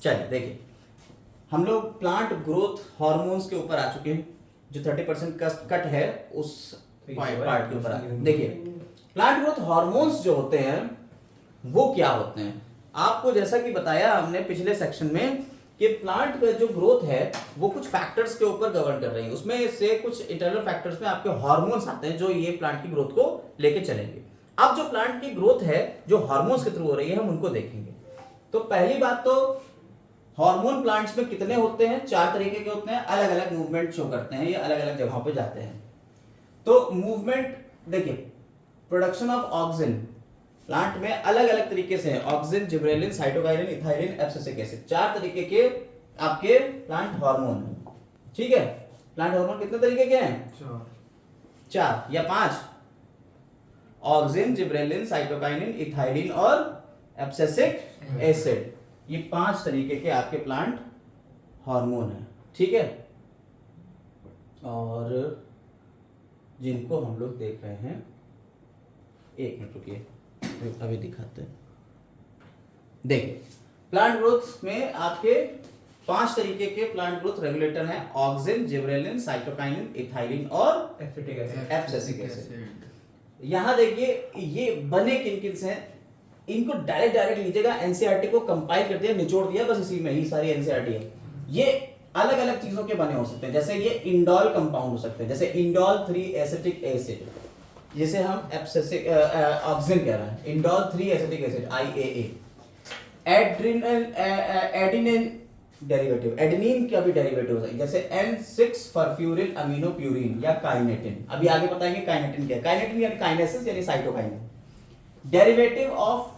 चलिए देखिए, हम लोग प्लांट ग्रोथ हार्मोन्स के ऊपर आ चुके हैं। जो 30% का कट है उस पार्ट के ऊपर आ गए। देखिए, प्लांट ग्रोथ हार्मोन्स जो होते हैं वो क्या होते हैं, आपको जैसा कि बताया हमने पिछले सेक्शन में कि प्लांट का जो ग्रोथ है वो कुछ फैक्टर्स के ऊपर गवर्न कर रही है। उसमें से कुछ इंटरनल फैक्टर्स में आपके हार्मोन्स आते हैं जो ये प्लांट की ग्रोथ को लेके चलेंगे। अब जो प्लांट की ग्रोथ है जो हार्मोन्स के थ्रू हो रही है हम उनको देखेंगे। तो पहली बात तो हार्मोन प्लांट्स में कितने होते हैं, 4 तरीके के होते हैं, अलग अलग मूवमेंट शो करते हैं, ये अलग अलग जगहों पे जाते हैं। तो मूवमेंट देखिए, प्रोडक्शन ऑफ ऑक्सिन प्लांट में अलग अलग तरीके से है। Auxin, gibberellin, cytokinin, ethylene, abscisic acid, 4 तरीके के आपके प्लांट हार्मोन है। ठीक है, प्लांट हार्मोन कितने तरीके के हैं? 4 या 5। ऑक्सिन, जिबरेलिन, साइटोकाइनिन, इथाइलिन और एब्सिसिक एसिड, ये 5 तरीके के आपके प्लांट हार्मोन है। ठीक है, और जिनको हम लोग देख रहे हैं, एक मिनट रुकिए अभी दिखाते हैं। देखिए, प्लांट ग्रोथ में आपके 5 तरीके के प्लांट ग्रोथ रेगुलेटर हैं। ऑक्सिन, जिबरेलिन, साइटोकाइनिन, इथाइलिन और एब्सिसिक एसिड। यहां देखिए ये बने किन किन से हैं, इनको डायरेक्ट लीजिएगा। एनसीईआरटी को कंपाइल कर दिया, निचोड़ दिया, बस इसी में ही सारी एनसीईआरटी है। ये अलग अलग चीजों के बने हो सकते हैं, जैसे ये इंडोल कंपाउंड हो सकते हैं, जैसे इंडोल 3 एसिटिक एसिड, जिसे हम एब्सिसिक ऑक्सिन कह रहे हैं, indole 3 acetic acid IAA। Adenine derivative, adenine का भी डेरिवेटिव है, जैसे N6 फॉर्फ्यूरिल अमीनोप्यूरिन या काइनेटिन। अभी आगे बताएंगे काइनेटिन क्या है। काइनेटिन यानी काइनेसिस यानी साइटोकाइनिन। डेरिवेटिव ऑफ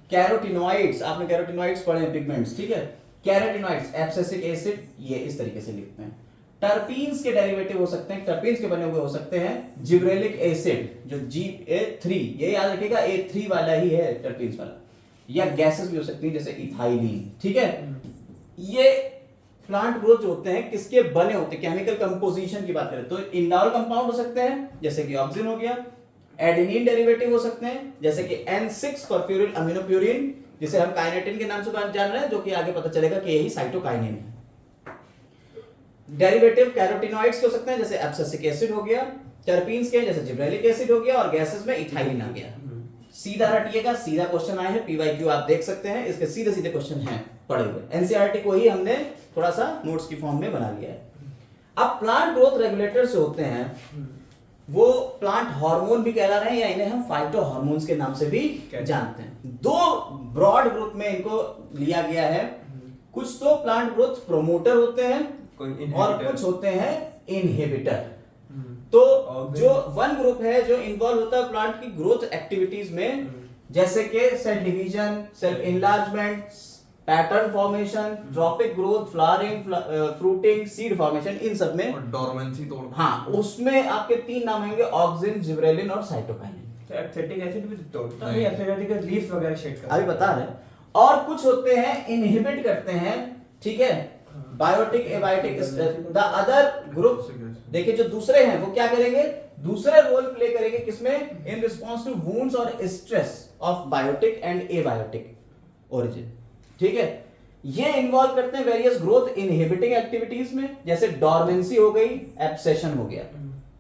कैरोटिनॉइड्स, आपने कैरोटिनॉइड्स पढ़े हैं, पिगमेंट्स। ठीक है, कैरोटिनॉइड्स एब्सिसिक एसिड, ये इस तरीके से लिखते हैं। टर्पीन्स के डेरिवेटिव हो सकते हैं, टर्पीन्स के बने हुए हो सकते हैं जिब्रेलिक एसिड, जो GA3, ये याद रखिएगा A3 वाला ही है टर्पीन्स वाला, या गैसेस भी हो सकती हैं जैसे इथाइलिन। ठीक है, ये प्लांट ग्रोथ जो होते हैं किसके बने होते हैं, केमिकल कंपोजिशन की बात करें तो इंडोल कंपाउंड हो सकते हैं जैसे कि ऑक्सिन हो गया। एडेनिन डेरिवेटिव हो सकते हैं जैसे कि N6 फॉर्फ्यूरिल अमीनोप्यूरिन, जिसे हम काइनेटिन के नाम से जान रहे हैं, जो कि आगे पता चलेगा कि यही साइटोकाइनिन है। डेरिवेटिव कैरोटिनॉइड्स के हो सकते हैं जैसे एब्सिसिक एसिड हो गया, टर्पीन्स के जैसे जिब्रेलिक एसिड हो गया, और गैसेस में इथाइलिन आ गया। सीधा रटिएगा, सीधा क्वेश्चन आए हैं, PYQ आप देख सकते हैं, इसके सीधे सीधे क्वेश्चन हैं पढ़े हुए। एनसीईआरटी को ही हमने थोड़ा सा नोट्स की फॉर्म में बना लिया है। अब प्लांट ग्रोथ रेगुलेटर्स होते हैं वो प्लांट हार्मोन भी कहला रहे हैं, या इन्हें हम फाइटो हार्मोन्स के नाम से भी जानते हैं। 2 ब्रॉड ग्रुप में इनको लिया गया है। कुछ तो प्लांट ग्रोथ प्रोमोटर होते हैं और कुछ होते हैं इनहिबिटर। तो जो 1 ग्रुप है जो इन्वॉल्व होता है प्लांट की ग्रोथ एक्टिविटीज में, जैसे कि cell division, cell enlargement, pattern formation, tropic growth, flowering, fruiting, seed formation, इन सब में डोरमेंसी तोड़, हाँ, उसमें आपके 3 नाम आएंगे, ऑक्सिन, जिब्रेलिन और साइटोकाइनिन। तो एब्सिसिक एसिड भी तोड़ता है, एब्सिसिक का लीव्स वगैरह शेड करता है, अभी बता रहे हैं। और कुछ होते हैं इनहिबिट करते हैं। ठीक है, biotic, abiotic. The other group देखिए जो दूसरे हैं वो क्या करेंगे, दूसरे रोल प्ले करेंगे किसमें, इन रिस्पॉन्स टू वुंड्स और stress of biotic and abiotic origin. ठीक है, ये इन्वॉल्व करते हैं वेरियस ग्रोथ इनहिबिटिंग एक्टिविटीज में, जैसे डोरमेंसी हो गई, एब्सेशन हो गया।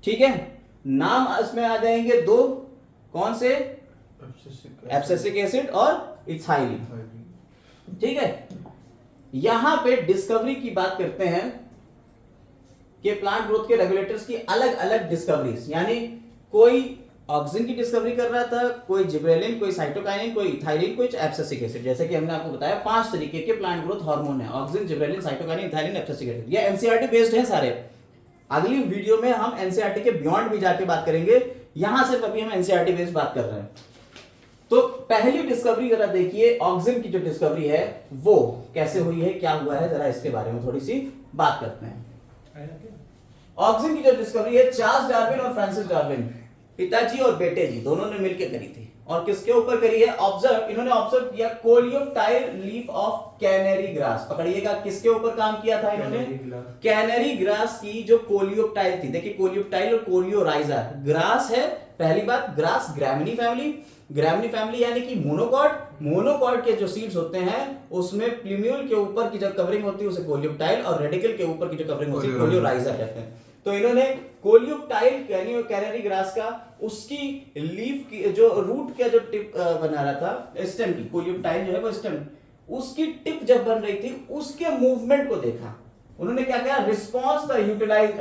ठीक है, नाम इसमें आ जाएंगे 2, कौन से, एब्सिसिक एसिड और इथाइलिन। ठीक है, यहां पे डिस्कवरी की बात करते हैं कि प्लांट ग्रोथ के रेगुलेटर्स की अलग अलग डिस्कवरीज, यानी कोई ऑक्सिन की डिस्कवरी कर रहा था, कोई जिब्रेलिन, कोई साइटोकाइनिन, कोई इथाइलिन, कोई एब्सिसिक एसिड। जैसे कि हमने आपको बताया 5 तरीके के प्लांट ग्रोथ हार्मोन है, auxin, gibberellin, cytokinin, ethylene, abscisic acid. ये एनसीईआरटी बेस्ड है सारे। अगली वीडियो में हम एनसीईआरटी के बियॉन्ड भी जाके बात करेंगे, यहां सिर्फ अभी हम एनसीईआरटी बेस्ड बात कर रहे हैं। तो पहली डिस्कवरी जरा देखिए, ऑक्सिन की जो डिस्कवरी है वो कैसे हुई है, क्या हुआ है, जरा इसके बारे में थोड़ी सी बात करते हैं। ऑक्सिन की जो डिस्कवरी है चार्ल्स डार्विन और फ्रांसिस डार्विन, पिताजी और बेटे जी दोनों ने मिलकर करी थी। और किसके ऊपर करी है? इन्होंने ऑब्जर्व किया coleoptile leaf of canary grass. पकड़िएगा, किसके ऊपर काम किया था इन्होंने? कैनरी ग्रास की जो कोलियोप्टाइल थी। देखिए कोलियोप्टाइल और कोलियोराइजा ग्रास है। पहली बात, ग्रास ग्रैमिनी फैमिली यानी कि मोनोकॉट के जो सीड्स होते हैं उसमें प्लूम्यूल के ऊपर की जो कवरिंग होती है उसे कोलियोप्टाइल, और रेडिकल के ऊपर की जो कवरिंग होती है कोलियोराइजा कहते हैं। तो इन्होंने कोलियोप्टाइल कैनरी ग्रास का उसकी लीफ की जो रूट का जो टिप बना रहा था, स्टेम की, कोलियोप्टाइल जो है वो स्टेम, उसकी टिप जब बन रही थी उसके मूवमेंट को देखा। उन्होंने क्या किया? रिस्पॉन्स द यूटिलाइज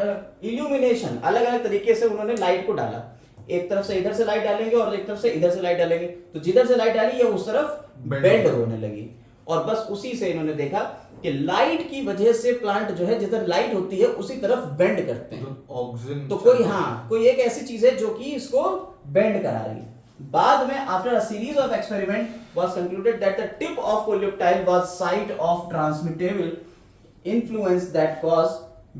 इल्यूमिनेशन, अलग अलग तरीके से उन्होंने लाइट को डाला। एक तरफ से इधर से लाइट डालेंगे और एक तरफ से इधर से लाइट डालेंगे, तो जिधर से लाइट डाली ये उस तरफ बेंड होने लगी। और बस उसी से इन्होंने देखा कि लाइट की वजह से प्लांट जो है जिधर लाइट होती है उसी तरफ बेंड करते हैं। ऑक्सीजन तो कोई एक ऐसी चीज है जो कि इसको बेंड करा रही है। बाद में after a series of experiment was concluded that the tip of coleoptile was site of transmittable influence that cause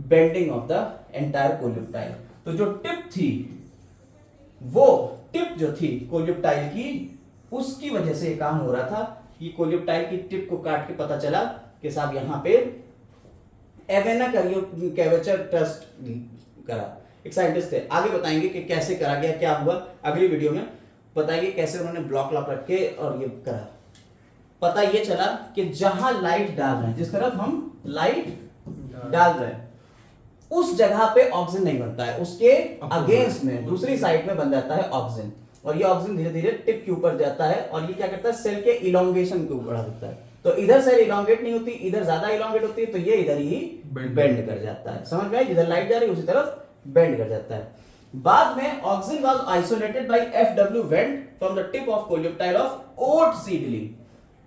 bending of the entire coleoptile. तो जो टिप थी, वो टिप जो थी कोलियोप्टाइल की, उसकी वजह से काम हो रहा था कि कोलियोप्टाइल की टिप को काट के पता चला कि साहब यहां पे एवेना कैवेचर टेस्ट करा। एक साइंटिस्ट थे, आगे बताएंगे कि कैसे करा गया, क्या हुआ, अगली वीडियो में बताएंगे कैसे उन्होंने ब्लॉक रखे और ये करा। पता ये चला कि जहां लाइट डाल रहे हैं, जिस तरफ हम लाइट डाल रहे हैं उस जगह पे ऑक्सीजन नहीं बनता है, उसके अगेंस्ट में दूसरी साइड में बन जाता है ऑक्सीजन, और ये ऑक्सीजन धीरे धीरे टिप के ऊपर जाता है और ये क्या करता है? सेल के इलोंगेशन को बढ़ा देता है। तो इधर सेल इलोंगेट नहीं होती, इधर ज्यादा इलोंगेट होती है, तो ये इधर ही बेंड कर जाता है। समझ में आई? जिधर लाइट जा रही है उसी तरफ बेंड कर जाता है। बाद में oxygen was isolated by FW went from the tip of coleoptile of oat seedling.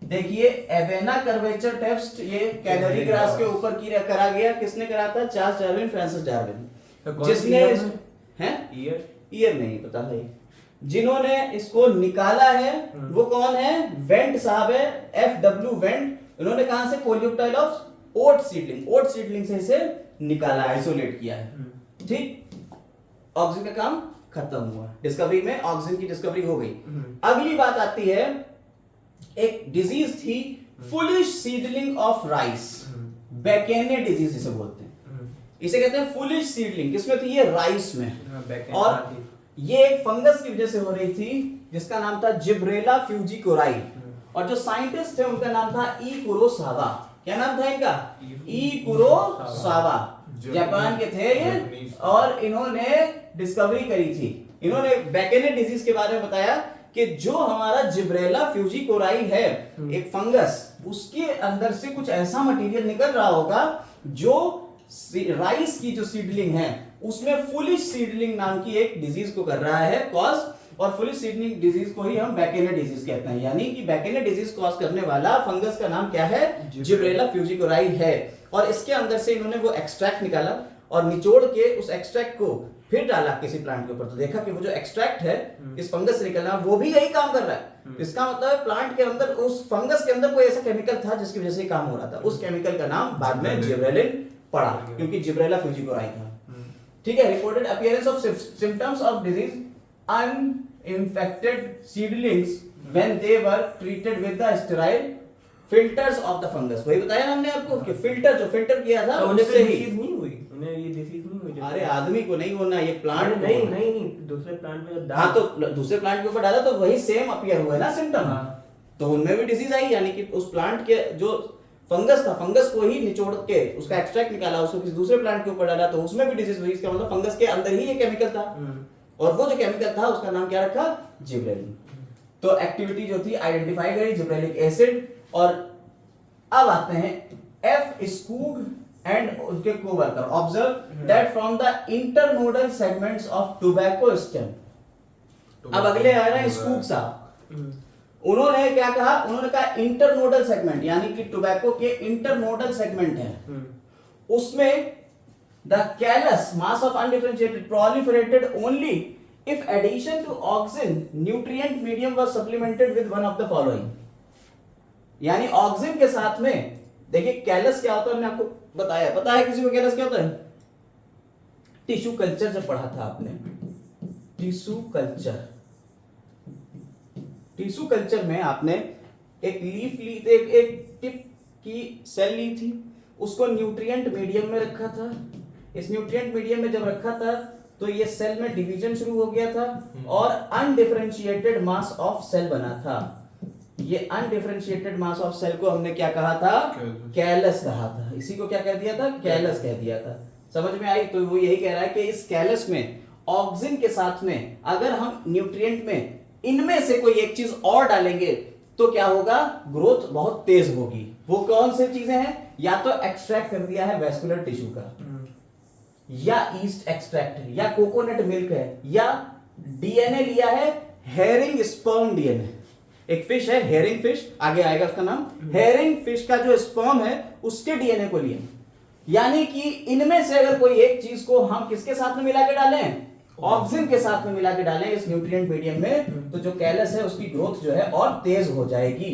देखिए एवेना कर्वेचर टेस्ट ये कैनरी ग्रास के ऊपर करा गया। किसने करा था? Charles Darwin, Francis Darwin. जिसने ईयर नहीं पता है, जिन्होंने इसको निकाला है वो कौन है? वेंट साहब है, एफडब्ल्यू वेंट। उन्होंने कहां से? कोलियोप्टाइल ऑफ ओट सीडलिंग से इसे निकाला, आइसोलेट किया है। ठीक, ऑक्सीजन का काम खत्म हुआ, डिस्कवरी में ऑक्सीजन की डिस्कवरी हो गई। अगली बात आती है, एक डिजीज थी foolish seedling of rice, bakanae disease जिसे बोलते हैं। इसे कहते हैं फुलिश सीडलिंग। किसमें थी ये? राइस में। और ये एक फंगस की वजह से हो रही थी जिसका नाम था जिब्रेला फ्यूजिकोराई, और जो साइंटिस्ट थे उनका नाम था ई कुरोसावा। क्या नाम था इनका? ई कुरोसावा। जापान के थे ये, और इन्होंने डिस्कवरी करी थी। इन्होंने बैकेनिया डिजीज के बारे में बताया कि जो हमारा जिब्रेला फ्यूजिकोराई है, एक फंगस, उसके अंदर से कुछ ऐसा मटेरियल निकल रहा होगा जो राइस की जो सीडलिंग है उसमें फुलिश सीडलिंग नाम की एक डिजीज को कर रहा है कॉज, और फुलिश सीडलिंग डिजीज को ही हम बैकेनिया डिजीज कहते हैं। यानी कि बैकेनिया डिजीज कॉज करने वाला फंगस का नाम क्या है? जिब्रेला फ्यूजिकोराई है। और इसके अंदर से इन्होंने वो एक्सट्रैक्ट निकाला और निचोड़ के उस एक्सट्रैक्ट को फिर डाला किसी प्लांट के ऊपर, तो देखा कि वो जो एक्सट्रैक्ट है इस फंगस से निकलना, वो भी यही काम कर रहा है। इसका मतलब है प्लांट के अंदर, उस फंगस के अंदर कोई ऐसा केमिकल था जिसकी वजह से काम हो रहा था। उस केमिकल का नाम बाद में जिब्रेलिन पड़ा, क्योंकि जिब्रेला फ्यूजिकोराई था। ठीक है। Reported appearance of symptoms of disease uninfected seedlings when they were treated with the sterile filters of the fungus. वही बताया हमने आपको कि फिल्टर जो फिल्टर किया था उससे ही नहीं हुई, उन्हें ये डिसीज नहीं हुई। अरे आदमी को नहीं होना, ये प्लांट नहीं दूसरे प्लांट में डाला। हाँ, तो दूसरे प्लांट के ऊपर डाला तो वही सेम अपीयर हुआ ना सिम्टम। तो उनमें भी डिजीज आई, यानी कि उस प्लांट के जो फंगस था, फंगस को ही निचोड़ के उसका एक्सट्रैक्ट निकाला, उसको किसी दूसरे प्लांट के ऊपर डाला तो उसमें भी डिजीज हुई। इसका मतलब फंगस के अंदर ही ये केमिकल था, और वो जो केमिकल था उसका नाम क्या रखा? जिब्रेलिन। तो एक्टिविटी जो थी आइडेंटिफाई करी जिब्रेलिक एसिड। और अब आते हैं एफ स्कूग एंड उसके co-worker observe that from the internodal segments of tobacco stem. अब अगले आ रहे हैं स्कूग साहब। उन्होंने क्या कहा? उन्होंने कहा इंटरनोडल सेगमेंट, यानी कि टोबैको के इंटरनोडल सेगमेंट है, उसमें the callus mass of undifferentiated proliferated only if addition to oxygen nutrient medium was supplemented with one of the following. यानी ऑक्सीजन के साथ में, देखिए कैलस क्या होता है हमने आपको बताया, पता है किसी को कैलस क्या होता है? टिश्यू कल्चर जब पढ़ा था आपने, टिश्यू कल्चर, टिश्यू कल्चर में आपने एक लीफ ली, एक टिप की सेल ली थी, उसको न्यूट्रिएंट मीडियम में रखा था। इस न्यूट्रिएंट मीडियम में जब रखा था तो ये सेल में डिवीजन शुरू हो गया था और अनडिफरेंशिएटेड मास ऑफ सेल बना था। ये अनडिफरेंशिएटेड मास ऑफ सेल को हमने क्या कहा था? कैलस कहा था। इसी को क्या कह दिया था? कैलस कह दिया था। समझ में आई? तो वो यही कह रहा है कि इस कैलस में ऑक्सिन के साथ में अगर हम न्यूट्रिएंट में इनमें से कोई एक चीज और डालेंगे तो क्या होगा? ग्रोथ बहुत तेज होगी। वो कौन सी चीजें हैं? या तो एक्सट्रैक्ट कर दिया है वेस्कुलर टिश्यू का, या ईस्ट एक्सट्रैक्ट है, या कोकोनट मिल्क है, या डीएनए लिया है हेरिंग स्पर्म डीएनए। एक फिश है हेरिंग फिश, आगे आएगा उसका नाम। हेरिंग फिश का जो स्पर्म है उसके डीएनए को लिया। यानी कि इनमें से अगर कोई एक चीज को हम किसके साथ में मिला के डालें? ऑक्सिन के साथ में मिला के डालें इस न्यूट्रिएंट मीडियम में, तो जो कैलस है उसकी ग्रोथ जो है और तेज हो जाएगी।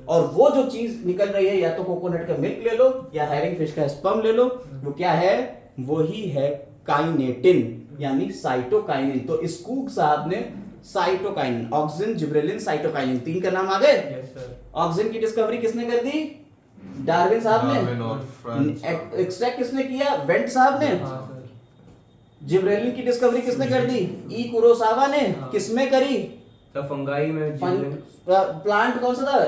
और वो जो चीज निकल रही है, या तो कोकोनट का मिल्क ले लो या हेरिंग फिश का स्पर्म ले लो, वो क्या है? वही है काइनेटिन यानी साइटोकाइनिन। तो स्कूग साहब ने साइटोकाइनिन, ऑक्सिन, जिब्रेलिन, साइटोकाइनिन, तीन का नाम आ गए। ऑक्सिन की डिस्कवरी किसने कर दी? डार्विन साहब ने। एक्सट्रैक्ट किसने किया? वेंट साहब ने। जिब्रेलिन की डिस्कवरी किसने कर दी? ई कुरोसावा ने। किसमें करी? फंगाई में। प्लांट कौन सा था?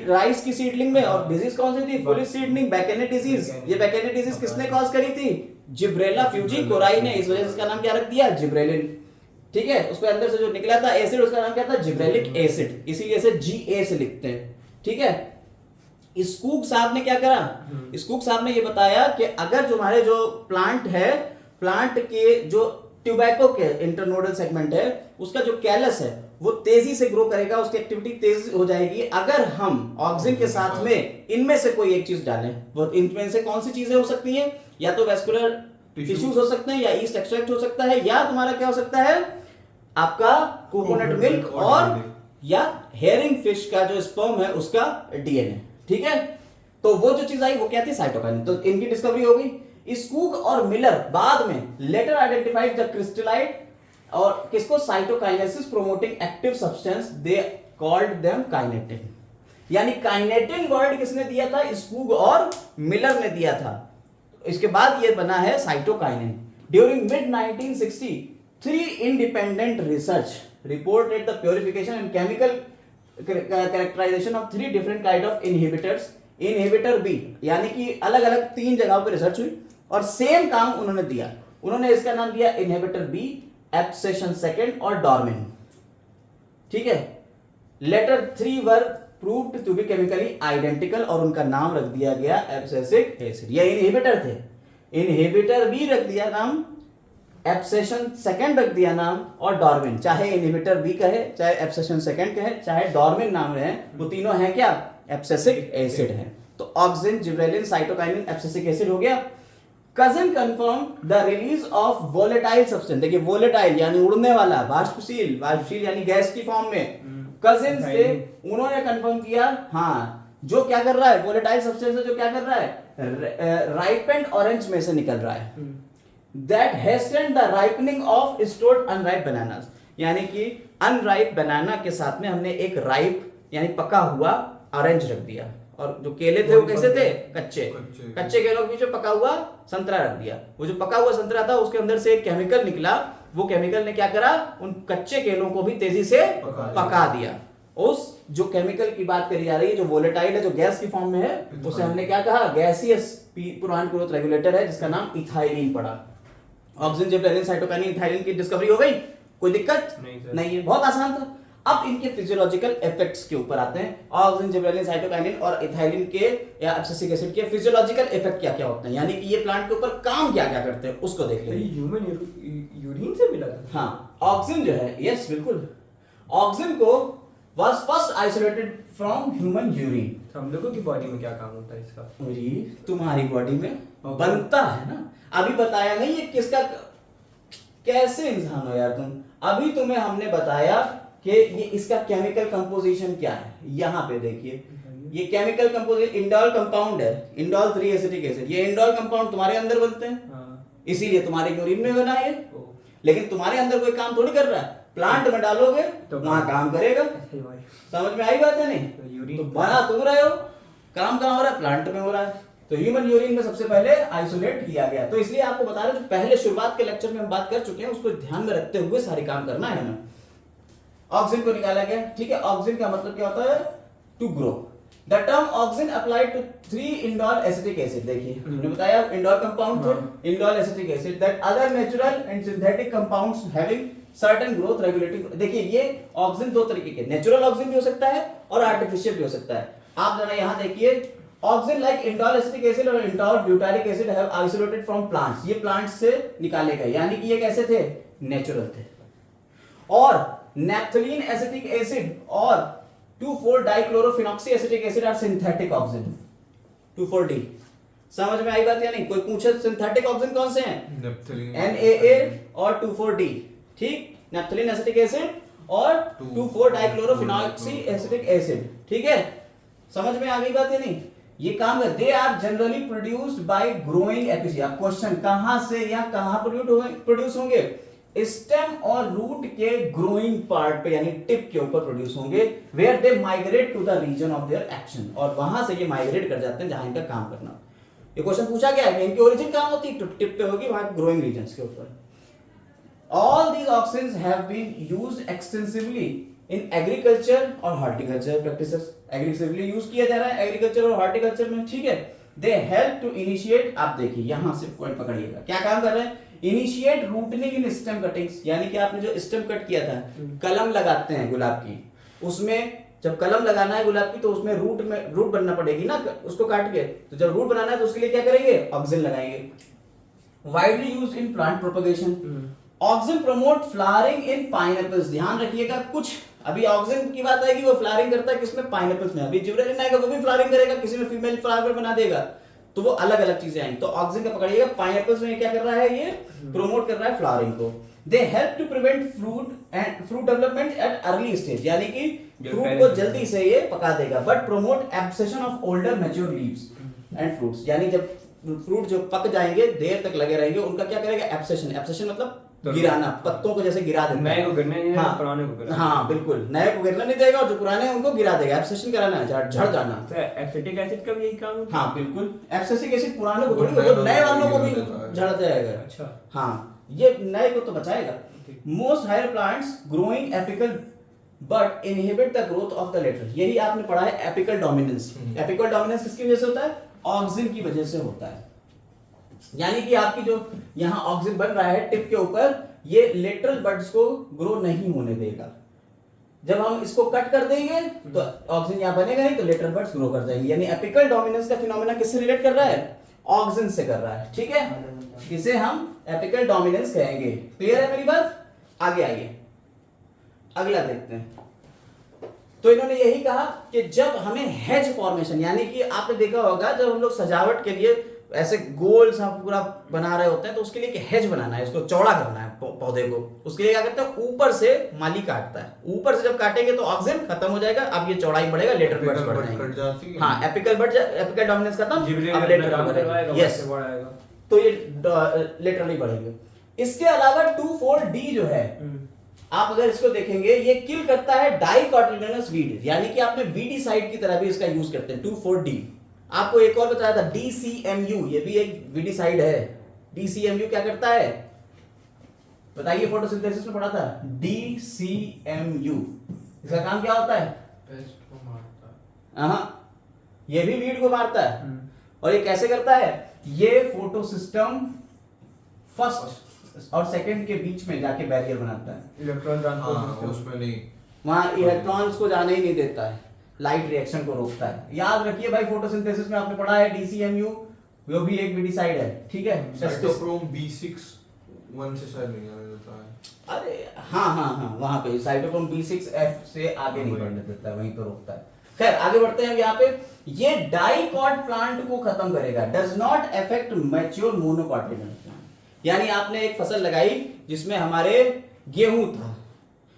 राइस की सीडलिंग में। और डिजीज कौन सी थी? Foolish seedling, bakanae disease. ये बैकेनेट डिजीज किसने कॉज करी थी? जिब्रेला फ्यूजी कोराई ने। इस वजह से इसका नाम क्या रख दिया? जिब्रेलिन। ठीक है, उसके अंदर से जो निकला था एसिड, उसका नाम क्या था? Gibberellic acid. इसीलिए इसे GA से लिखते हैं। ठीक है। स्कूग साहब ने क्या करा? स्कूग साहब ने ये बताया कि अगर जो हमारे जो प्लांट है, प्लांट के जो ट्यूबैको के इंटरनोडल सेगमेंट है, उसका जो कैलस है वो तेजी से ग्रो करेगा, उसकी एक्टिविटी तेज हो जाएगी अगर हम ऑक्सिन के साथ में इनमें से कोई एक चीज डालें। वो इनमें से कौन सी चीजें हो सकती हैं? या तो वेस्कुलर टिश्यूज हो सकते हैं, या ईस्ट एक्सट्रैक्ट हो सकता है, या तुम्हारा क्या हो सकता है? आपका कोकोनट मिल्क, और या हेरिंग फिश का जो स्पर्म है उसका डीएनए। ठीक है। तो वो जो चीज आई वो क्या थी? साइटोकाइनिन। तो इनकी डिस्कवरी हो गई। स्कूग और मिलर बाद में लेटर आइडेंटिफाइड द क्रिस्टलाइट और किसको? Cytokinesis promoting active substance, they called them kinetin. यानी काइनेटिन वर्ड किसने दिया था? स्कूग और मिलर ने दिया था। इसके बाद ये बना है cytokinin. During mid 1960 3 independent research reported the purification and chemical characterization of 3 different kind of inhibitors. Inhibitor B, यानी कि अलग अलग 3 जगहों पे रिसर्च हुई और सेम काम उन्होंने दिया। उन्होंने इसका नाम दिया इनहिबिटर बी, एब्सेशन सेकंड और डॉर्मिन। ठीक है। Later 3 were proved to be chemically identical और उनका नाम रख दिया गया एब्सेसिक एसिड। ये इनहिबिटर थे। इनहिबिटर बी रख दिया नाम, एब्सेशन सेकंड रख दिया नाम, और डॉर्मिन। चाहे इनहिबिटर बी कहे, चाहे एब्सेशन सेकंड कहे, चाहे डॉर्मिन नाम रहे, वो तीनों हैं क्या? एब्सेसिक एसिड है। तो auxin, gibberellin, cytokinin abscisic acid हो गया। Cousin confirm the release of volatile substance. देखिए वोलेटाइल यानी उड़ने वाला, वाष्पशील, वाष्पशील यानी गैस की फॉर्म में। कजिन से उन्होंने कंफर्म किया, हाँ, जो क्या कर रहा है? वोलेटाइल सब्सटेंस जो क्या कर रहा है? राइपेंड ऑरेंज में से निकल रहा है। That hastened the ripening of stored unripe bananas. यानी कि अनराइप बनाना के साथ में हमने एक राइप यानी पका हुआ ऑरेंज रख दिया, और जो केले थे वो कैसे थे? कच्चे। कच्चे केलों के बीच में पका हुआ संतरा रख दिया। वो जो पका हुआ संतरा था उसके अंदर से एक केमिकल निकला, वो केमिकल ने क्या करा? उन कच्चे केलों को भी तेजी से पका दिया। उस जो केमिकल की बात करी जा रही है, जो वोलेटाइल है, जो गैस की फॉर्म में है, उसे हमने क्या कहा? गैसियस प्लांट ग्रोथ रेगुलेटर है, जिसका नाम इथाइलिन पड़ा। ऑक्सिन, जिब्रेलिन, साइटोकाइनिन, इथाइलिन की डिस्कवरी हो गई। कोई दिक्कत नहीं है, बहुत आसान था। अब इनके फिजियोलॉजिकल इफेक्ट्स के ऊपर आते हैं। ऑक्सिन, जिब्रेलिन, साइटोकाइनिन और इथाइलिन के या एब्सेसिक एसिड के फिजियोलॉजिकल इफेक्ट क्या क्या होते हैं, यानी कि ये प्लांट के ऊपर काम क्या क्या करते हैं, उसको देख लेंगे। ह्यूमन यूरिन से मिला था। हाँ, ऑक्सिन जो है, यस बिल्कुल, ऑक्सिन को was first isolated from human urine। हम लोगों की बॉडी में क्या काम होता है इसका? तुम्हारी बॉडी में बनता है ना। अभी बताया नहीं ये किसका, कैसे इंसान हो यार तुम। अभी तुम्हें हमने बताया कि ये इसका केमिकल कंपोजिशन क्या है। यहाँ पे देखिए, ये केमिकल कंपोजिशन इंडोल कंपाउंड है, इंडोल 3 एसिटिक एसिड। ये इंडोल कंपाउंड तुम्हारे अंदर बनते हैं, इसीलिए तुम्हारे यूरिन में बना है। लेकिन तुम्हारे अंदर कोई काम थोड़ी कर रहा है, प्लांट में डालोगे तो वहां काम करेगा। सही भाई। समझ में आई बात है नहीं? तो यूरिन तो बना तुम रहे हो, काम कहाँ हो रहा है? प्लांट में हो रहा है। तो ह्यूमन यूरिन में सबसे पहले आइसोलेट किया गया। तो इसलिए आपको बता रहे हैं, जो पहले शुरुआत के लेक्चर में हम बात कर चुके हैं, उसको ध्यान में रखते हुए सारे काम करना है हमें। ऑक्सीजन को निकाला गया, ठीक है। ऑक्सीजन का मतलब क्या होता है? To grow. The term oxygen applied to 3 indole acetic acid. देखिए हमने बताया इंडोल कंपाउंड थे, indole acetic acid, that other natural and synthetic compounds having certain growth regulating. देखिए ये ऑक्सीजन दो तरीके के, नेचुरल ऑक्सीजन भी हो सकता है और आर्टिफिशियल भी हो सकता है। आप जरा यहां देखिए, auxins like indole acetic acid और indole butyric acid have isolated from plants. ये प्लांट्स से निकाले गए, यानी कि ये कैसे थे? नेचुरल थे। और नैप्थलीन एसिटिक एसिड और two four dichlorophenoxy acetic acid are synthetic auxins. 2,4-D। समझ में आई बात या नहीं? कोई पूछे सिंथेटिक ऑक्सीजन कौन से हैं? नेप्थलीन NaA और 2,4-D, ठीक। नैप्थलीन एसिटिक एसिड और 2,4-डाइक्लोरोफिनॉक्सी एसिटिक एसिड, ठीक है। समझ में आ गई बात या नहीं? ये काम है। They are generally produced by growing apices. अब क्वेश्चन, कहां से या कहां प्रोड्यूस होंगे? स्टेम और रूट के ग्रोइंग पार्ट पे, यानी टिप के ऊपर प्रोड्यूस होंगे। Where they migrate to the region of their action, और वहां से ये माइग्रेट कर जाते हैं जहां इनका काम करना। ये क्वेश्चन पूछा गया है कि इनकी ओरिजिन कहां होती है? तो टिप पे होगी, वहां ग्रोइंग रीजन्स के ऊपर। All these auxins have been used extensively in agriculture और horticulture practices। Aggressively यूज किया जा रहा है एग्रीकल्चर और हॉर्टिकल्चर में, ठीक है। They help to initiate, आप देखिए यहां से पॉइंट पकड़िएगा, क्या काम कर रहे हैं? Initiate rooting in stem cuttings, यानी कि आपने जो स्टेम कट किया था, कलम लगाते हैं गुलाब की, उसमें जब कलम लगाना है गुलाब की तो उसमें रूट बनना पड़ेगी ना, उसको काट के। तो जब रूट बनाना है तो उसके लिए क्या करेंगे? ऑक्सीजन लगाएंगे। Widely used in plant propagation। Oxygen promote flowering in pineapples. ध्यान रखिएगा, कुछ अभी ऑक्सीजन की बात आएगी, वो फ्लावरिंग करता है किसमें? पाइनएप्पल्स में। अभी जिब्रेलिन आएगा, वो भी फ्लावरिंग करेगा, किसी में फीमेल फ्लावर बना देगा, तो वो अलग अलग चीजें आएंगी। तो ऑक्सीजन का पकड़िएगा, पाइनएप्पल्स में क्या कर रहा है? ये प्रमोट कर रहा है फ्लावरिंग को। They help to prevent fruit development at early stage, यानी कि फ्रूट को जल्दी से ये पका देगा। But promote abscission of older mature leaves and fruits, यानी जब फ्रूट जो पक जाएंगे, देर तक लगे रहेंगे, उनका क्या करेगा? एब्सेशन। एब्सेशन मतलब गिराना, पत्तों को जैसे गिरा देता है। नए को गिरने नहीं देगा, पुराने को गिरा। हाँ बिल्कुल, नए को गिरना नहीं देगा और जो पुराने हैं उनको गिरा देगा। एब्सेशन कराना है, झड़ जाना। तो एसिटिक एसिड का भी यही काम होता है? हाँ बिल्कुल, एब्सेसिक एसिड पुराने को थोड़ी, वो नए वालों को भी झड़ जाएगा। अच्छा हाँ, ये नए को तो बचाएगा। Most higher plants growing apical but inhibit the growth of the later. यही आपने पढ़ा है, एपिकल डोमिनेंस। एपिकल डोमिनेंस किसकी वजह से होता है? ऑक्सीजन की वजह से होता है। यानी कि आपकी जो यहां ऑक्सीजन बन रहा है टिप के ऊपर, ये लेटरल बड्स को ग्रो नहीं होने देगा। जब हम इसको कट कर देंगे तो ऑक्सीजन यहां बनेगा नहीं, तो लेटरल बड्स ग्रो कर जाएंगे। यानी एपिकल डोमिनेंस का फिनोमेना किससे रिलेट कर रहा है? ऑक्सीजन से कर रहा है, ठीक है। इसे हम एपिकल डोमिनेंस कहेंगे। क्लियर है मेरी बात? आगे आइए, अगला देखते हैं। तो इन्होंने यही कहा कि जब हमें हेज फॉर्मेशन, यानी कि आपने देखा होगा जब हम लोग सजावट के लिए ऐसे गोल सा पूरा बना रहे होते हैं, तो उसके लिए एक हेज बनाना है, इसको चौड़ा करना है पौधे को। उसके लिए क्या करते हैं? ऊपर से माली काटता है। ऊपर से जब काटेंगे तो ऑक्सीजन खत्म हो जाएगा, अब ये चौड़ाई बढ़ेगा, लेटर बड्स बढ़ जाएंगे। हाँ, एपिकल डोमिनेंस खत्म, अब लेटर बढ़ेगा। यस, तो ये लेटरली बढ़ेंगे। इसके अलावा 2,4-D जो है, आप अगर इसको देखेंगे, ये किल करता है डाइकोटिलेडोनस वीड, यानी कि आपने वीडीसाइड की तरह भी इसका यूज करते हैं। 2,4-D। आपको एक और बताया था, DCMU, ये भी एक वीडीसाइड है। DCMU क्या करता है? बताइए, फोटोसिंथेसिस में पढ़ा था। DCMU इसका काम क्या होता है? पेस्ट को मारता है। हाँ, ये भी वीड को मारता है। और ये कैसे करता है? ये फोटोसिस्टम फर्स्ट और सेकंड के बीच में जाके बैरियर बनाता है। इलेक्ट्रॉन ट्रांसपोर्ट उसमें नहीं, वहां इलेक्ट्रॉन्स को जाने ही नहीं देता है, लाइट रिएक्शन को रोकता है। याद रखिए भाई, फोटोसिंथेसिस में आपने पढ़ा है DCMU, वो भी एक वीडीसाइड है, ठीक है। साइटोक्रोम B6 1 से शायद नहीं आने देता है। अरे हाँ, वहां पे साइटोक्रोम B6F से आगे नहीं बढ़ने देता है, वहीं तो रोकता है। खैर आगे बढ़ते हैं। यहाँ पे ये डाइकॉट प्लांट को खत्म करेगा, does not affect mature monocotyledonous plant. यानी आपने एक फसल लगाई जिसमें हमारे गेहूं था,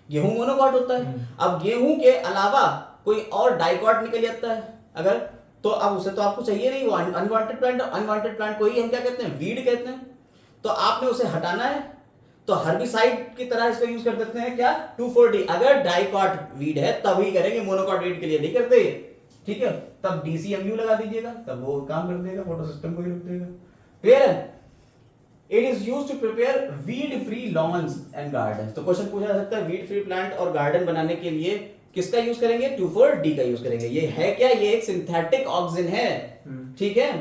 गेहूं मोनोकॉट होता है। अब गेहूं के अलावा कोई और डाइकॉट निकल जाता है अगर, तो अब उसे तो आपको चाहिए नहीं, वो अनवांटेड प्लांट। अनवांटेड प्लांट को ही हम क्या कहते हैं? वीड कहते हैं। तो आपने उसे हटाना है, तो हर्बिसाइड की तरह इसका यूज कर सकते हैं क्या 2,4-D। अगर डाइकॉट वीड है तभी करेंगे, मोनोकॉट वीड के लिए नहीं करते, ठीक है। तब DCMU लगा दीजिएगा, तब वो काम कर देगा, फोटो सिस्टम को ही रख देगा। क्लियर है? It is used to prepare weed free lawns and garden. तो क्वेश्चन पूछा जा सकता है वीड फ्री प्लांट और गार्डन बनाने के लिए किसका यूज करेंगे, 2,4-D का यूज करेंगे। ये है क्या, ये एक सिंथेटिक ऑक्सिन है, ठीक है।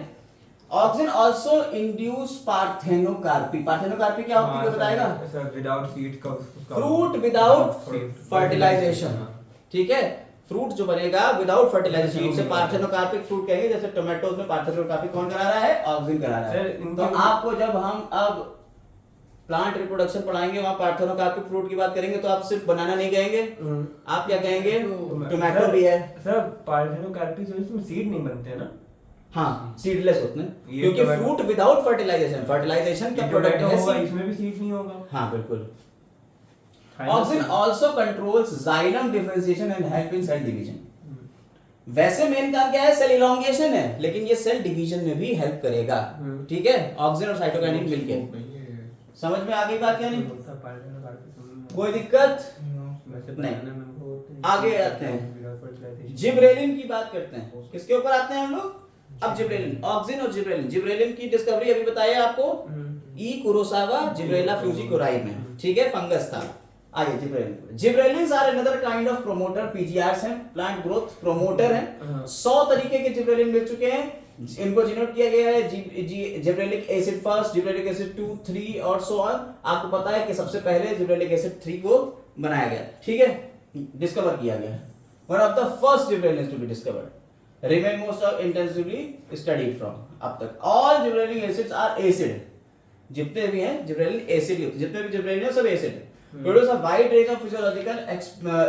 Auxin also induce parthenocarpy. Parthenocarpy क्या होती है बताएगा? विदाउट सीड का फ्रूट विदाउट फर्टिलाइजेशन, ठीक है। फ्रूट जो बनेगा विदाउट फर्टिलाइजेशन से पार्थेनोकार्पिक फ्रूट कहेंगे। जैसे टोमेटोज में पार्थेनोकार्पिक कौन करा रहा है, ऑक्सिन करा रहा है। तो आपको जब हम अब प्लांट रिप्रोडक्शन पढ़ाएंगे वहां पार्थेनोकार्पिक फ्रूट की बात करेंगे तो आप सिर्फ बनाना नहीं कहेंगे, आप क्या कहेंगे, टोमेटो भी है। सर पार्थेनोकार्पी जो इसमें सीड नहीं बनते हैं ना? हाँ, सीडलेस होते हैं क्योंकि फ्रूट विदाउट फर्टिलाइजेशन, फर्टिलाइजेशन का प्रोडक्ट है, इसमें भी सीड नहीं होगा। हाँ बिल्कुल। Auxin also controls xylem differentiation and help in cell division. वैसे मेन काम क्या है, सेल इलोंगेशन है, लेकिन ये सेल डिवीजन में भी हेल्प करेगा, ठीक है। ऑक्सिन और साइटोकाइनिन मिलके, समझ में आ गई बात क्या नहीं? कोई दिक्कत नहीं। आगे आते हैं, जिब्रेलिन की बात करते हैं। किसके ऊपर आते हैं हम लोग अब? जिब्रेलिन, ऑक्सिन और जिब्रेलिन। जिब्रेलिन की डिस्कवरी अभी बताया आपको, ई कुरोसावा जिब्रेला फ्यूजिकोराई में, ठीक है, फंगस था। आइए gibberellin. Gibberellins are another kind of promoter, PGRs हैं, प्लांट ग्रोथ प्रोमोटर हैं। 100 तरीके के जिब्रेलिन मिल चुके हैं, इनको डिनोट किया गया है gibberellic acid first, gibberellic acid 2, 3 और सो ऑन। आपको पता है कि सबसे पहले जिब्रेलिक एसिड 3 को बनाया गया, ठीक है, डिस्कवर किया गया। One of the first gibberellins to be discovered, remain most of intensively studied from. अब तक all gibberellic acids are acid, जितने भी हैं जिब्रेलिन एसिड ही होते हैं, जितने भी जिब्रेलिन है सब एसिड है। Produce a wide range of physiological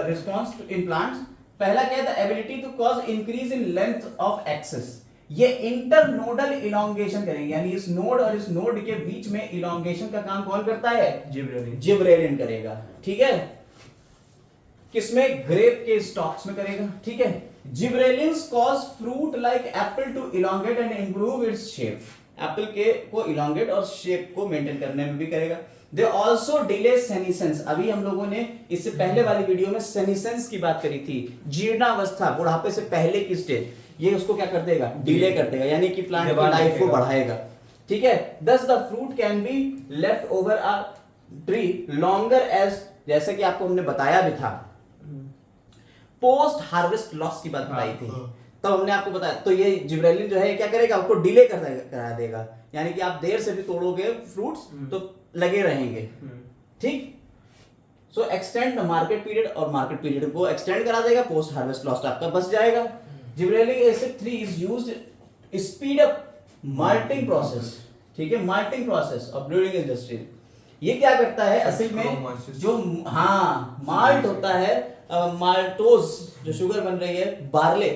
response in plants. पहला क्या है, the ability to cause increase in length of axis. ये इंटरनोडल इलोंगेशन करेंगे, यानी इस नोड और इस नोड के बीच में इलोंगेशन का काम कौन करता है, जिब्रेलिन करेगा, ठीक है। किसमें, ग्रेप के स्टॉक्स में करेगा, ठीक है। Gibberellins cause fruit like apple to elongate and improve its shape. Apple के को इलोंगेट और शेप को मेंटेन करने में भी करेगा। They also delay senescence. अभी हम लोगों ने इससे पहले वाली वीडियो में सेनिसेंस की बात करी थी, जीर्णावस्था, बुढ़ापे से पहले की स्टेज, ये उसको क्या कर देगा, डिले कर देगा, यानी कि प्लांट की लाइफ को बढ़ाएगा, ठीक है। Thus the fruit can be left over a tree longer as, जैसे कि आपको हमने बताया भी था, पोस्ट हार्वेस्ट लॉस की बात बताई थी, तब हमने आपको बताया। तो ये जिब्रेलिन जो है ये क्या करेगा, आपको डिले करा देगा, यानी कि आप देर से भी तोड़ोगे फ्रूट्स तो लगे रहेंगे, ठीक। सो एक्सटेंड द मार्केट पीरियड, और मार्केट पीरियड को एक्सटेंड करा देगा, पोस्ट हार्वेस्ट लॉस आपका बच जाएगा। Gibberellic acid 3 is used speed up malting process, ठीक है, malting process of brewing industry. ये क्या करता है असल में, जो हाँ माल्ट होता है, माल्टोज जो शुगर बन रही है, बार्ले,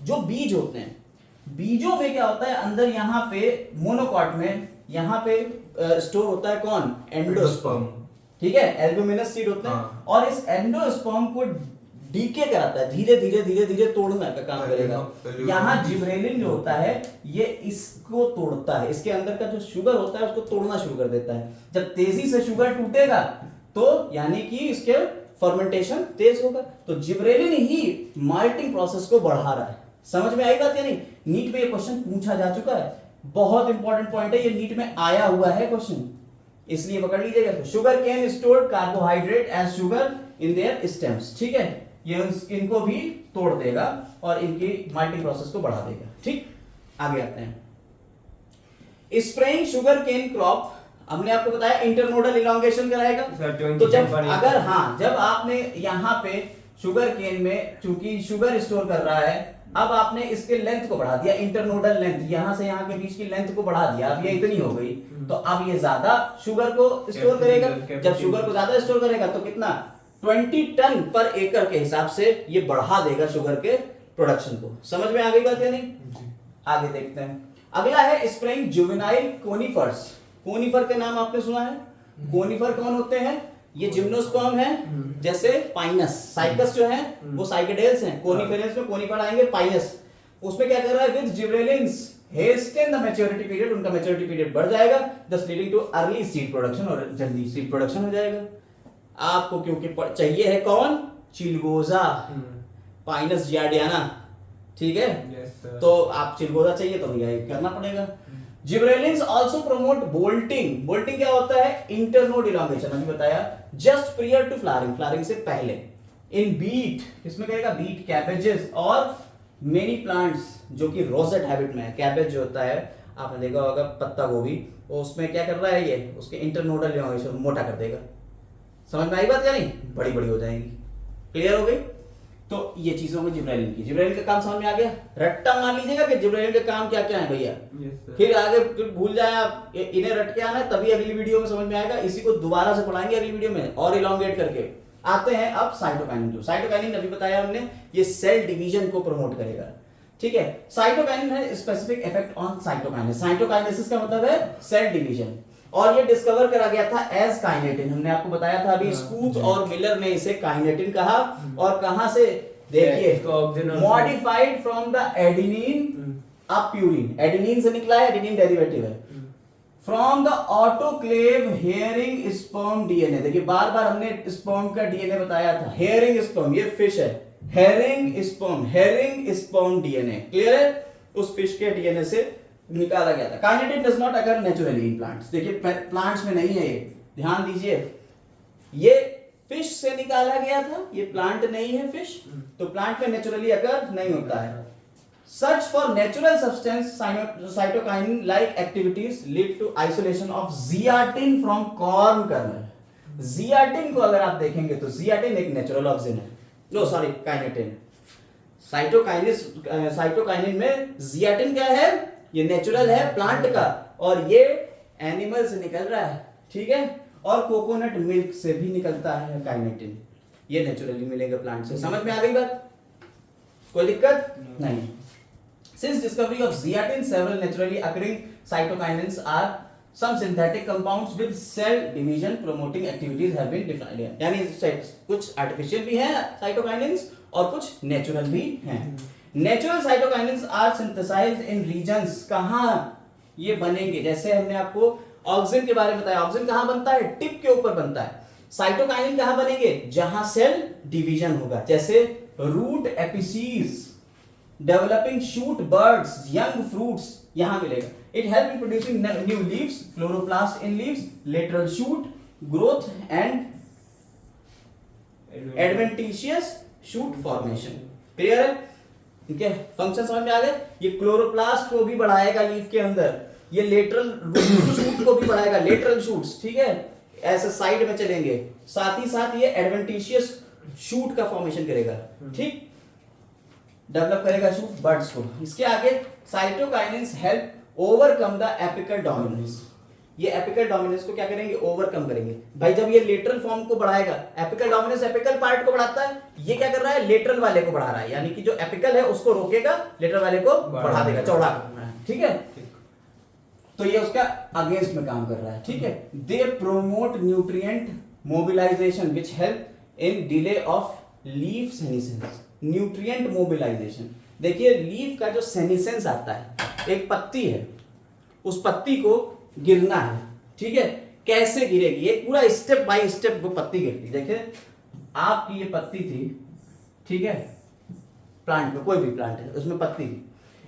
जो बीज होते हैं, बीजों में क्या होता है, अंदर यहाँ पे मोनोकॉट में यहाँ पे स्टोर होता है कौन, एंडोस्पर्म, ठीक है, एल्बुमिनस सीड होते हैं। और इस एंडोस्पर्म को डीके कराता है, धीरे धीरे धीरे धीरे तोड़ने का काम करेगा। यहाँ जिब्रेलिन जो होता है ये इसको तोड़ता है, इसके अंदर का जो शुगर होता है उसको तोड़ना शुरू कर देता है। जब तेजी से शुगर टूटेगा तो यानी कि इसके फर्मेंटेशन तेज होगा। तो जिब्रेलिन ही माल्टिंग प्रोसेस को बढ़ा रहा है। समझ में आई बात या नहीं? नीट में ये क्वेश्चन पूछा जा चुका है, बहुत इंपॉर्टेंट पॉइंट है, ये नीट में आया हुआ है क्वेश्चन, इसलिए पकड़ लीजिएगा। Sugarcane store carbohydrate as sugar in their stems, ठीक है, ये इनको भी तोड़ देगा और इनकी माल्टिंग प्रोसेस को बढ़ा देगा, ठीक। आगे आते हैं, स्प्रेइंग शुगर केन क्रॉप, हमने आपको बताया इंटरनोडल इलोंगेशन कराएगा। तो जब अगर हाँ, जब आपने यहाँ पे शुगर केन में चूंकि शुगर स्टोर कर रहा है, अब आपने इसके लेंथ को बढ़ा दिया, इंटरनोडल लेंथ, यहां से यहां के बीच की लेंथ को बढ़ा दिया, अब ये इतनी हो गई, तो अब ये ज्यादा शुगर को स्टोर करेगा। जब शुगर को ज्यादा स्टोर करेगा तो कितना, 20 टन पर एकड़ के हिसाब से ये बढ़ा देगा शुगर के प्रोडक्शन को। समझ में आ गई बात या नहीं? आगे देखते हैं, अगला है स्प्रेइंग जुवेनाइल कोनिफर्स। कोनिफर के नाम आपने सुना है? कोनिफर कौन होते हैं? ये जिम्नोस्पर्म है, जैसे पाइनस, साइकस जो है वो साइकेडेल्स हैं, कोनिफेरेंस में कोनिफर आएंगे, पाइनस। उसमें क्या कर रहा है, with gibberellins hasten the maturity period, उनका मैच्योरिटी पीरियड बढ़ जाएगा, thus leading to early seed production, और जल्दी सीड प्रोडक्शन हो जाएगा। आपको क्योंकि चाहिए है कौन, चिलगोजा, पाइनस जियार्डियाना, ठीक है। Yes, sir. तो आप चिलगोजा चाहिए तो भैया ये करना पड़ेगा। Gibberellins also promote bolting, bolting क्या होता है, इंटरनोड इलॉन्गेशन, अभी बताया, just prior to flowering, flowering से पहले, इन बीट, इसमें कहेगा बीट, कैबेजेस और मेनी प्लांट्स जो कि रोसेट हैबिट में है। कैबेज जो होता है आपने देखा होगा, पत्ता गोभी, वो उसमें क्या कर रहा है, ये उसके इंटरनोडल इलॉन्गेशन मोटा कर देगा। समझ में आई बात या नहीं, बड़ी बड़ी हो जाएंगी, क्लियर हो गई। तो ये चीजों में जिब्रेलिन की, जिब्रेलिन का काम समझ में आ गया। रट्टा मान लीजिएगा कि जिब्रेलिन के काम क्या क्या है भैया, Yes, sir. फिर आगे फिर भूल जाए आप, इन्हें रट के आना है, तभी अगली वीडियो में समझ में आएगा। इसी को दोबारा से पढ़ाएंगे अगली वीडियो में और इलोंगेट करके। आते हैं अब साइटोकाइनिन को। साइटोकाइनिन अभी बताया हमने, ये सेल डिवीजन को प्रमोट करेगा, ठीक है। साइटोकाइनिन है specific effect on cytokinesis, cytokinesis का मतलब है सेल डिवीजन, और ये डिस्कवर करा गया था एज काइनेटिन। हमने आपको बताया था अभी, स्कूप और मिलर ने इसे काइनेटिन कहा, और कहां से, देखिए, मॉडिफाइड फ्रॉम द एडेनिन अब प्यूरिन, एडेनिन से निकला है, एडेनिन डेरिवेटिव है, from the autoclave hearing sperm DNA. देखिए बार बार हमने स्पर्म का डीएनए बताया था, हेयरिंग स्पर्म, ये फिश है, हेयरिंग स्पर्म डीएनए, क्लियर है, उस फिश के डीएनए से निकाला गया था। Kinetin does not occur naturally in plants, देखिए प्लांट्स में नहीं है ये, ध्यान दीजिए, ये फिश से निकाला गया था, ये प्लांट नहीं है फिश, तो प्लांट में नेचुरली अकर नहीं होता है। Search for natural substance cytokinin like activities lead to isolation of zeatin from corn kernel. Zeatin को अगर आप देखेंगे तो जियाटिन एक नेचुरल ऑक्सीजन है, नो सॉरी काइनेटिन, साइटोकाइनिन में जियाटिन क्या है, ये नेचुरल है प्लांट का, और ये एनिमल से निकल रहा है, ठीक है, और कोकोनट मिल्क से भी निकलता है काइनेटिन, ये नेचुरली मिलेगा प्लांट से। समझ में आ गई बात, कोई दिक्कत नहीं। Since discovery of zeatin, several naturally occurring cytokinins are some synthetic compounds with cell division promoting activities have been defined। यानी कुछ आर्टिफिशियल भी हैं साइटोकाइनिन्स और कुछ नेचुरल भी हैं। Natural cytokinins are synthesized in regions, कहाँ ये बनेंगे, जैसे हमने आपको ऑक्सिन के बारे में बताया, ऑक्सिन कहाँ बनता है, टिप के ऊपर बनता है। साइटोकाइनिन कहाँ बनेंगे, जहां सेल डिवीजन होगा, जैसे root apices, developing shoot, buds, young fruits, यहां मिलेगा। It help in producing new leaves, chloroplast in leaves, lateral shoot growth and adventitious shoot formation, clear है, ठीक है, फंक्शन समझ में आ गए। ये क्लोरोप्लास्ट को भी बढ़ाएगा लीफ के अंदर, ये लेटरल शूट को भी बढ़ाएगा, लेटरल शूट्स, ठीक है, ऐसे साइड में चलेंगे, साथ ही साथ ये एडवेंटिशियस शूट का फॉर्मेशन करेगा, ठीक, डेवलप करेगा शूट बर्ड्स को। इसके आगे cytokinins help overcome the apical dominance, ये एपिकल डोमिनेंस को क्या करेंगे, ओवरकम करेंगे। भाई जब ये लेटरल फॉर्म को बढ़ाएगा, एपिकल डोमिनेंस एपिकल पार्ट को बढ़ाता है, ये क्या कर रहा है, लेटरल वाले को बढ़ा रहा है, यानी कि जो एपिकल है उसको रोकेगा, लेटरल वाले को बढ़ा देगा, चौड़ा करना है, ठीक है, तो ये उसका अगेंस्ट में काम कर रहा है, ठीक है। They promote nutrient mobilisation which help in delay of leaf senescence, nutrient mobilisation. देखिए लीफ का जो सेनिसेंस आता है, एक पत्ती है, उस पत्ती को गिरना है, ठीक है, कैसे गिरेगी, एक पूरा स्टेप बाय स्टेप वो पत्ती गिरती। देखिए आपकी ये पत्ती थी, ठीक है, प्लांट में, कोई भी प्लांट है उसमें पत्ती थी,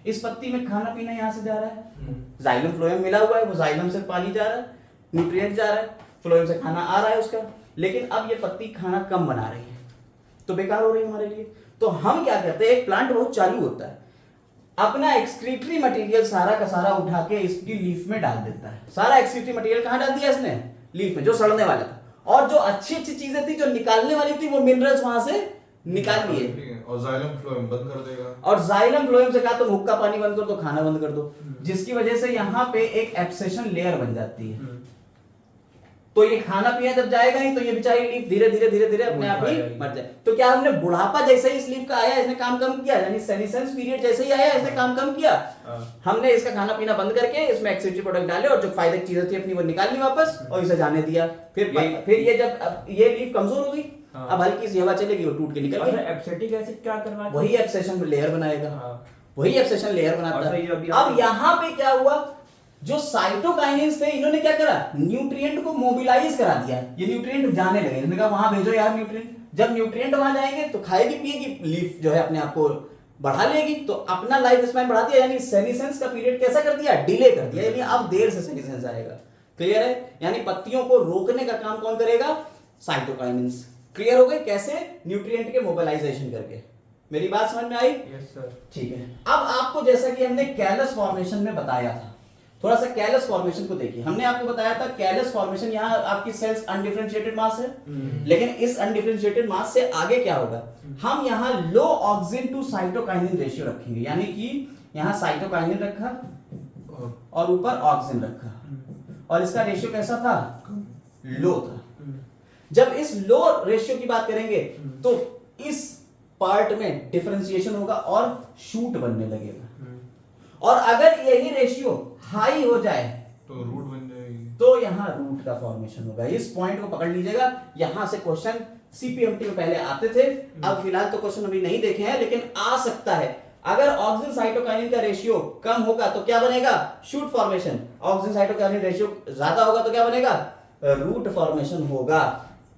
इस पत्ती में खाना पीना यहां से जा रहा है, जाइलम फ्लोएम मिला हुआ है, वो जाइलम से पानी जा रहा है, न्यूट्रिएंट जा रहा है, फ्लोएम से खाना आ रहा है उसका, लेकिन अब ये पत्ती खाना कम बना रही है, तो बेकार हो रही है हमारे लिए। तो हम क्या करते हैं, एक प्लांट बहुत चालू होता है, अपना एक्सक्रीटरी मटेरियल सारा का सारा उठा के इसकी लीफ में डाल देता है। सारा एक्सक्रीटरी मटेरियल कहां डाल दिया इसने, लीफ में, जो सड़ने वाला था, और जो अच्छी अच्छी चीजें थी जो निकालने वाली थी वो मिनरल्स वहां से निकाल लिए, और जाइलम फ्लोएम बंद कर देगा, और जाइलम फ्लोएम से कहा तुम हुक्का पानी बंद कर दो, खाना बंद कर दो, जिसकी वजह से यहाँ पे एक एब्सेशन लेयर बन जाती है। तो ये खाना पीना जब जाएगा ही तो ये बेचारी लीफ धीरे धीरे धीरे धीरे अपने आप ही मर जाए। तो क्या हमने बुढ़ापा जैसे ही इस लीफ का आया इसने काम कम किया, यानी सेनिसेंस पीरियड जैसे ही आया इसने काम कम किया, हमने इसका खाना पीना बंद करके इसमें एक्सक्रीटरी प्रोडक्ट डाले और जो फायदे की चीजें थी अपनी वो निकाल ली वापस और इसे जाने दिया। फिर ये जब अब ये लीफ कमजोर हो गई, अब हल्की सी हवा चलेगी वो टूट के निकल गई, एब्सिटिक एसिड क्या करवा, वही एब्सेशन लेयर बनाएगा, वही एब्सेशन लेयर और बनाता सर है। ये अभी अब यहाँ पे क्या हुआ, जो साइटोकाइनेंस थे इन्होंने क्या करा, न्यूट्रिएंट को मोबिलाइज करा दिया, ये न्यूट्रिएंट जाने लगे, इन्होंने कहा वहां भेजो यार न्यूट्रिएंट। जब न्यूट्रिएंट वहां जाएंगे तो खाएगी पिएगी, लीफ जो है अपने आप को बढ़ा लेगी, तो अपना लाइफ स्पैन बढ़ा दिया, यानी सेनिसेंस का पीरियड कैसा कर दिया, डिले कर दिया, यानी अब देर से सेनिसेंस आएगा। क्लियर है, यानी पत्तियों को रोकने का काम कौन करेगा, साइटोकाइनेंस। क्लियर हो गए कैसे, न्यूट्रिएंट के मोबिलाइजेशन करके। मेरी बात समझ में आई? Yes sir. ठीक है, अब आपको जैसा कि हमने कैलस फॉर्मेशन में बताया था, थोड़ा सा कैलस फॉर्मेशन को देखिए। हमने आपको बताया था कैलस फॉर्मेशन, यहाँ आपकी सेल्स अनडिफरेंशिएटेड मास है, लेकिन इस अनडिफरेंशिएटेड मास से आगे क्या होगा, हम यहाँ लो ऑक्सिन टू साइटोकाइनिन रेशियो रखेंगे, यानी कि यहाँ साइटोकाइनिन रखा और ऊपर ऑक्सिन रखा, और इसका रेशियो कैसा था, लो था। जब इस लो रेशियो की बात करेंगे तो इस पार्ट में डिफरेंशिएशन होगा और शूट बनने लगेगा, और अगर यही रेशियो हाई हो जाए तो रूट बन जाएगी, तो यहाँ रूट का फॉर्मेशन होगा। इस पॉइंट को पकड़ लीजिएगा, यहां से क्वेश्चन सीपीएमटी में पहले आते थे, अब फिलहाल तो क्वेश्चन अभी नहीं देखे हैं, लेकिन आ सकता है। अगर ऑक्सिन साइटोकाइनिन का रेशियो कम होगा तो क्या बनेगा, shoot formation. Auxin cytokinin ratio ज्यादा होगा तो क्या बनेगा, रूट फॉर्मेशन होगा।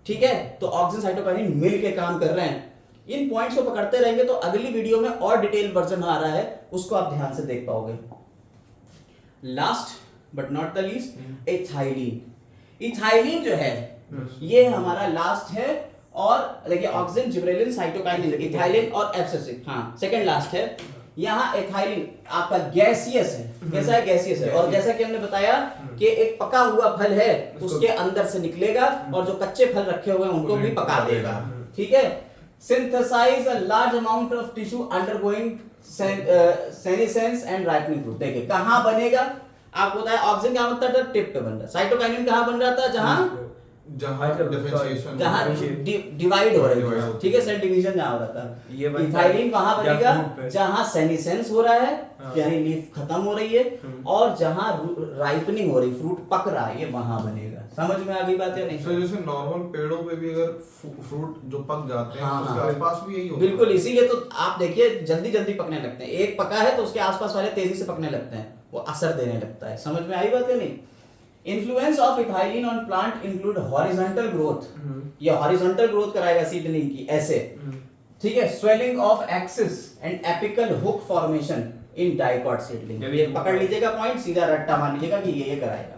ठीक है, तो ऑक्सिन साइटोकाइनिन मिल के काम कर रहे हैं। इन पॉइंट्स को पकड़ते रहेंगे तो अगली वीडियो में और डिटेल वर्जन आ रहा है, उसको आप ध्यान से देख पाओगे। Last but not the least, ethylene. Ethylene जो है ये हमारा लास्ट है, और देखिए ऑक्सिन, जिबरेलिन, साइटोकाइनिन, इथाइलिन और एब्सिसिक, हाँ सेकंड लास्ट है। यहाँ इथाइलिन आपका गैसियस है, कैसा है, गैसियस है, और जैसा कि हमने बताया कि एक पका हुआ फल है उसके अंदर से निकलेगा, और जो कच्चे फल रखे हुए हैं उनको भी पका देगा। ठीक है, synthesise a large amount of tissue undergoing senescence and ripening fruit. देखिए कहां बनेगा, आपको बताया ऑक्सिन कहां बनता था, टिप पे बन रहा, साइटोकाइनिन कहां बन रहा था, जहां डिफरेंशिएशन, जहां डिवाइड हो रही है, ठीक है, सेल डिवीजन जहां हो रहा था। इथाइलिन वहां बनेगा जहां सेनिसेंस हो रहा है, यानी लीफ खत्म हो रही है, और जहां राइपनिंग हो रही, फ्रूट पक रहा है, ये वहां बनेगा। समझ में आ गई बात या नहीं? सर जैसे नॉर्मल पेड़ों पे भी अगर फ्रूट जो पक जाते हैं, हाँ, उसके हाँ। आसपास भी यही होता है। बिल्कुल, इसीलिए तो आप देखिए जल्दी जल्दी पकने लगते हैं, एक पका है तो उसके आसपास वाले तेजी से पकने लगते हैं, वो असर देने लगता है। समझ में आई बात या नहीं? Influence of ethylene on plant include horizontal growth, ये हॉरिजॉन्टल ग्रोथ कराएगा सीडलिंग की, ऐसे, ठीक है, swelling of axis and apical hook formation in dicot seedling. ये पकड़ लीजिएगा पॉइंट, सीधा रट्टा मार लीजिएगा कि ये कराएगा।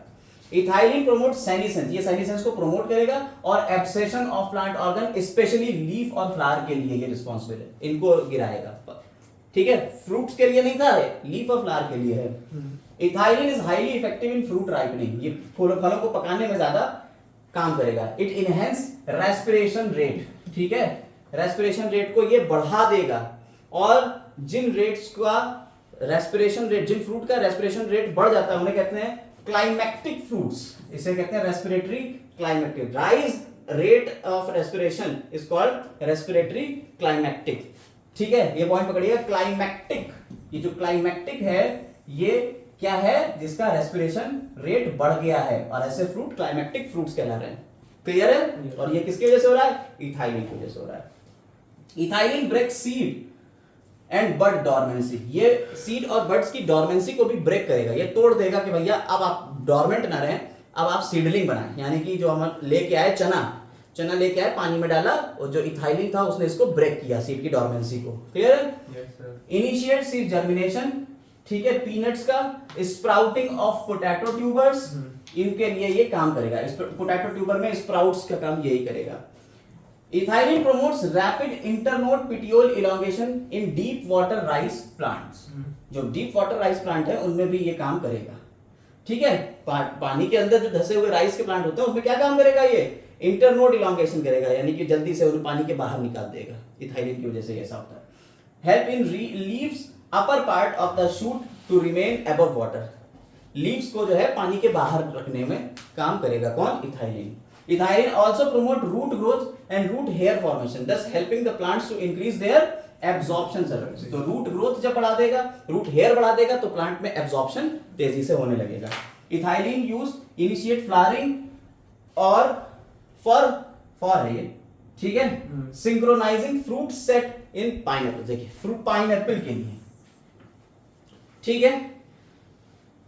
इथाइलिन प्रोमोट सेनिसेंस, ये सेनिसेंस को प्रमोट करेगा, और abscission of plant organ specially leaf और फ्लावर के लिए ये रिस्पांसिबल है, इनको गिराएगा। ठीक है, फ्रूट्स के लिए नहीं था, लीफ और फ्लावर के लिए है। Ethylene is highly effective in fruit ripening, ये फलों को पकाने में ज्यादा काम करेगा। इट इनहेंस रेस्पिरेशन रेट, ठीक है, रेस्पिरेशन रेट को ये बढ़ा देगा, और जिन रेट्स का रेस्पिरेशन रेट, जिन फ्रूट का रेस्पिरेशन रेट बढ़ जाता है उन्हें कहते हैं क्लाइमेक्टिक फ्रूट्स, इसे कहते हैं respiratory climactic. Rise rate of respiration is called respiratory climactic. ठीक है, ये पॉइंट पकड़िएगा, क्लाइमेक्टिक, ये जो क्लाइमेक्टिक है ये क्या है, जिसका रेस्पिरेशन रेट बढ़ गया है, और ऐसे फ्रूट क्लाइमेक्टिक फ्रूट्स कहला रहे हैं। क्लियर है? और ये किसकी वजह से हो रहा है, इथाइलिन की वजह से हो रहा है। Ethylene break seed and bud dormancy, ये सीड और बड्स की डॉर्मेंसी को भी ब्रेक करेगा, ये तोड़ देगा कि भैया अब आप डॉर्मेंट ना रहें, अब आप सीडलिंग बनाएं, यानी कि जो हम लेके आए चना लेके आए, पानी में डाला, और जो इथाइलिन था उसने इसको ब्रेक किया, सीड की डॉर्मेंसी को। क्लियर है? Yes sir. Initiate seed germination, ठीक है, पीनट्स का, स्प्राउटिंग ऑफ पोटैटो ट्यूबर्स, इनके लिए ये काम करेगा, पोटैटो ट्यूबर में स्प्राउट्स का काम यही करेगा। Ethylene promotes rapid internode petiole elongation इन डीप वाटर राइस प्लांट्स, जो डीप वाटर राइस प्लांट है उनमें भी ये काम करेगा। ठीक है, पानी के अंदर जो धसे हुए राइस के प्लांट होते हैं उसमें क्या काम करेगा, ये इंटरनोड इलॉन्गेशन करेगा, यानी कि जल्दी से उन्हें पानी के बाहर निकाल देगा, इथाइलिन की वजह से ऐसा होता है। Help in leaves upper part of the shoot to remain above water, leaves को जो है पानी के बाहर रखने में काम करेगा कौन, ethylene. Ethylene also promote root growth and root hair formation, thus helping the plants to increase their absorption surface। तो रूट ग्रोथ जब बढ़ा देगा, रूट हेयर बढ़ा देगा, तो प्लांट में एब्जॉर्प्शन तेजी से होने लगेगा। इथाइलिन यूज इनिशिएट फ्लावरिंग और फॉर है ये, ठीक है, सिंक्रोनाइजिंग फ्रूट सेट इन पाइनएप्पल। देखिए फ्रूट पाइनएप्पल के लिए ठीक है।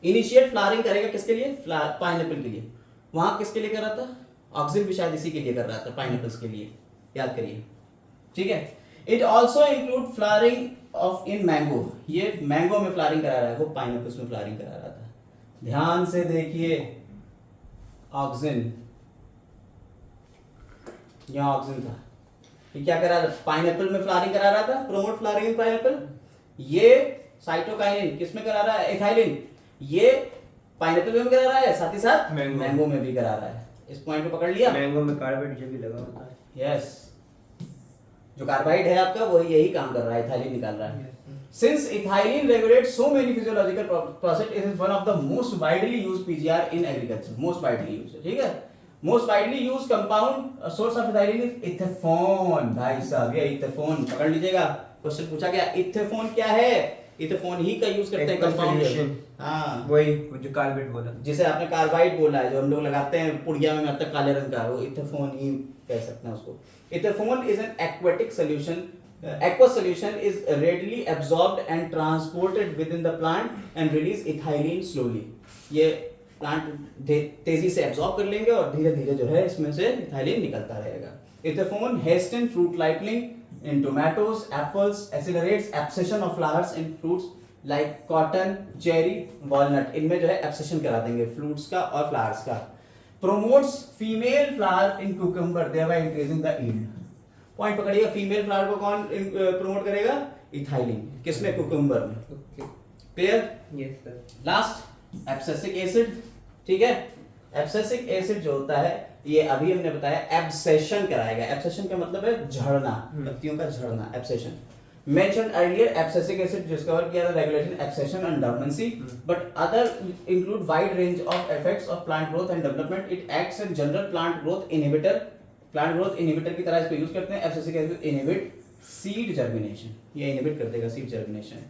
इनिशिएट फ्लावरिंग करेगा किसके लिए? पाइनएप्पल के लिए। वहां किसके लिए कर रहा था? ऑक्सिन भी शायद इसी के लिए कर रहा था, पाइनएप्पल्स के लिए, याद करिए, ठीक है। It also include flowering of in mango, ये मैंगो में फ्लावरिंग करा रहा है, वो पाइनएप्पल्स में फ्लावरिंग करा रहा था। ध्यान से देखिए, ऑक्सिन, यहाँ ऑक्सिन था, ये क्या करा रहा था? पाइनएप्पल में फ्लावरिंग करा रहा था, प्रोमोट फ्लावरिंग इन पाइनएप्पल। ये साइटोकाइनिन किसमें करा रहा है? एथाइलिन, ये पाइनएप्पल में भी करा रहा है, साथ ही साथ मैंगो में भी करा रहा है। इस पॉइंट को पकड़ लिया। मैंगो में कार्बाइड जो भी लगा होता है, यस, जो कार्बाइड है आपका वही यही काम कर रहा है, इथाइलिन निकाल रहा है। Since ethylene regulates so many physiological processes, it is one of the most widely used PGR in agriculture. Most widely used, ठीक है। Most widely used compound source of ethylene is ethephon. भाई साहब, ये ethephon पकड़ लीजिएगा, question पूछा गया, ethephon क्या है? इथेफोन ही का यूज करते हैं कंपाउंड। हाँ, वही जो कार्बाइड बोला, जिसे आपने कार्बाइड बोला है, जो हम लोग लगाते हैं पुड़िया में, मतलब काले रंग का, वो इथेफोन ही कह सकते हैं उसको। Ethephon is an aquatic solution. Aqueous solution is readily absorbed and transported within the plant and release ethylene slowly. ये प्लांट तेजी से एब्जॉर्ब कर लेंगे और धीरे धीरे जो है इसमें से इथाइलिन निकलता रहेगा। Ethephon hasten fruit ripening in tomatoes, apples, accelerates abscission of flowers in fruits like cotton, cherry, walnut. इनमें जो है एब्सेशन करा देंगे फ्रूट्स का और फ्लावर्स का। Promotes female flower in cucumber, thereby increasing the yield. Point पकड़िएगा, फीमेल फ्लावर को कौन प्रमोट करेगा? इथाइलिन। किसमें? कुकुम्बर में। Clear? Yes sir. Last abscisic acid, ठीक है। एब्सेसिक एसिड जो होता है, ये अभी हमने बताया एब्सेशन कराएगा। एब्सेशन का मतलब है झड़ना, पत्तियों का झड़ना, abscission. Mentioned earlier, abscisic acid discovered किया था regulation, abscission and dormancy, but other include wide range of effects of plant growth and development. It acts as general plant growth inhibitor. Plant growth inhibitor की तरह इसको use करते हैं। Abscisic acid inhibit seed germination, ये inhibit कर देगा seed germination.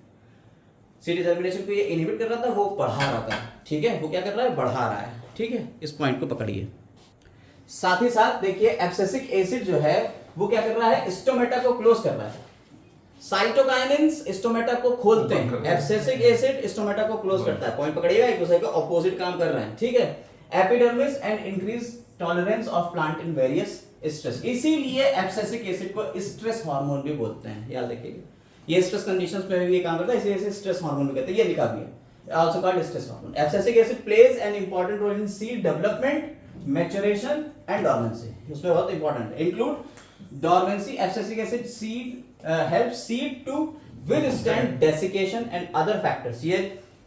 Seed germination को ये इनहिबिट कर रहा था, वो बढ़ा रहा था, ठीक है। वो क्या कर रहा है? बढ़ा रहा है, ठीक है। इस पॉइंट को पकड़िए। साथ ही साथ देखिए, एब्सेसिक एसिड जो है वो क्या कर रहा है? स्टोमेटा को क्लोज कर रहा है। साइटोकाइनिन्स स्टोमेटा को खोलते हैं, एब्सेसिक एसिड स्टोमेटा को क्लोज करता है। पॉइंट पकड़िएगा, एक दूसरे के ऑपोजिट काम कर रहे हैं, ठीक है। Epidermis and increase tolerance of plant in various stress, इसीलिए एब्सेसिक एसिड को स्ट्रेस हार्मोन भी बोलते हैं, याद रखिएगा। ये स्ट्रेस कंडीशंस में भी ये काम करता है, इसलिए इसे स्ट्रेस हार्मोन भी कहते हैं। ये लिखा भी है, also called stress hormone. Abscisic acid plays an important role in seed development, maturation and dormancy. उसमें बहुत इंपॉर्टेंट है, include dormancy. Abscisic acid seed help seed to withstand desiccation and other factors. ये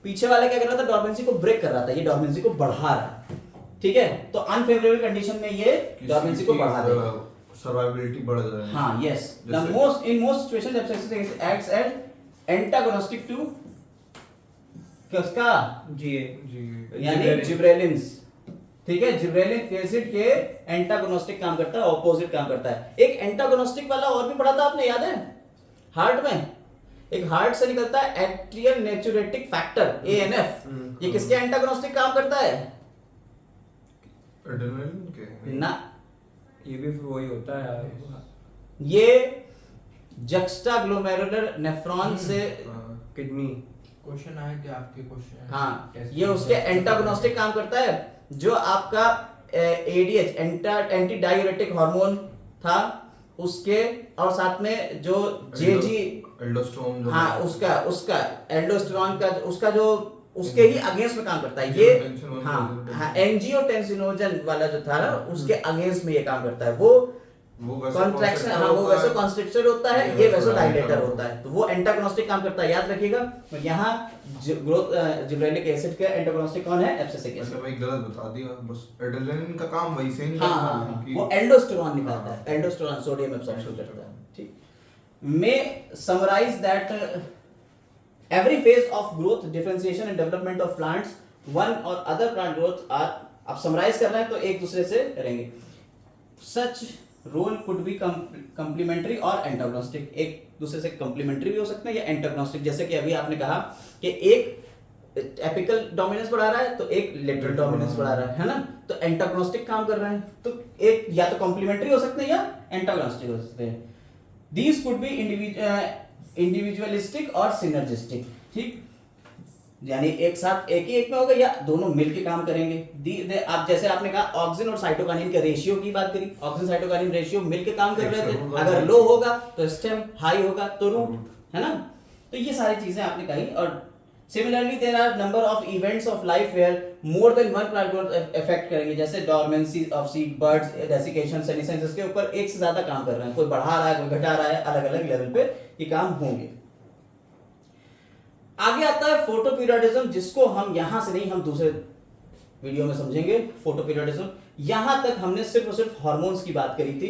पीछे वाला क्या कर रहा था? डॉर्मेंसी को ब्रेक कर रहा था, ये डॉर्मेंसी को बढ़ा रहा है, ठीक है। तो अनफेवरेबल कंडीशन में ये डॉर्मेंसी को बढ़ा देगा, सर्वाइवबिलिटी बढ़ जाएगी। हाँ, yes. The most in most situations abscisic acid acts as antagonistic to किसका? यानी जिब्रेलिन्स, ठीक है। जिब्रेलिन एसिड के एंटागोनिस्टिक काम करता है, ऑपोजिट काम करता है। एक एंटागोनिस्टिक वाला और भी पढ़ा था आपने, याद है? हार्ट में एक हार्ट से निकलता है एट्रियल नेचुरेटिक फैक्टर, ANF। ये किसके एंटागोनिस्टिक काम करता है? एड्रेनलिन के ना, ये भी वही होता है। ये जक्स्टाग्लोमेरुलर नेफ्रॉन से किडनी। क्वेश्चन आए थे आपके क्वेश्चन। हाँ, ये उसके एंटागोनिस्टिक काम करता है। जो आपका ADH एंटी डायूरेटिक हार्मोन था उसके, और साथ में जो JG, एल्डोस्टेरोन, हाँ, उसका एल्डोस्टेरोन का उसका जो उसके ही अगेंस्ट में काम करता है ये। हाँ, एंजियोटेंसिनोजन वाला जो था ना, उसके अगेंस्ट में ये काम करता है। वो कॉन्ट्रैक्शन, हाँ, वो वैसे कॉन्स्ट्रिक्टर होता है, ये वैसे डायलेटर होता है। तो वो एंटागोनिस्टिक काम करता है, याद रखिएगा। तो यहाँ जिब्रेलिक एसिड का एंटागोनिस्टिक कौन है? Abscisic acid. भाई गलत बता दिया, बस एड्रेनलिन का काम वही से नहीं हाँ, करता हाँ, कि वो एंडोस्टेरोन निकालता है, एंडोस्टेरोन सोडियम एब्सॉर्प्शन करता है, ठीक। में summarise that every phase of growth, differentiation and development of plants, one or other plant growth are, आप समराइज कर रहे हैं तो एक दूसरे से करेंगे। such role could be complementary और antagonistic, एक दूसरे से complementary भी हो सकते हैं या antagonistic। जैसे कि अभी आपने कहा कि एक एपिकल डोमिनेंस बढ़ा रहा है तो एक लेटरल डोमिनेंस बढ़ा रहा है ना, तो एंटागोनिस्टिक काम कर रहे हैं। तो एक या तो कॉम्प्लीमेंट्री हो सकते हैं या एंटागोनिस्टिक हो सकते हैं। दीज कुड बी इंडिविजुअलिस्टिक और सिनर्जिस्टिक, ठीक। यानी एक साथ एक ही एक में होगा या दोनों मिलके काम करेंगे। आप जैसे आपने कहा ऑक्सिन और साइटोकाइनिन के रेशियो की बात करी, ऑक्सिन साइटोकाइनिन रेशियो मिलके काम कर रहे थे, अगर लो होगा तो स्टेम, हाई होगा तो रूट, है ना। तो ये सारी चीजें आपने कही। और similarly there are number of events of life where more than one plant growth effect करेंगे, जैसे dormancy of seed, birds, desiccation, senescence, इसके ऊपर एक से ज्यादा काम कर रहे हैं, कोई बढ़ा रहा है कोई घटा रहा है, अलग अलग लेवल पे ये काम होंगे। आगे आता है फोटोपीरियोडिज्म, जिसको हम यहां से नहीं, हम दूसरे वीडियो में समझेंगे। फोटोपीरियोडिज्म, यहां तक हमने सिर्फ और सिर्फ हार्मोन्स की बात करी थी,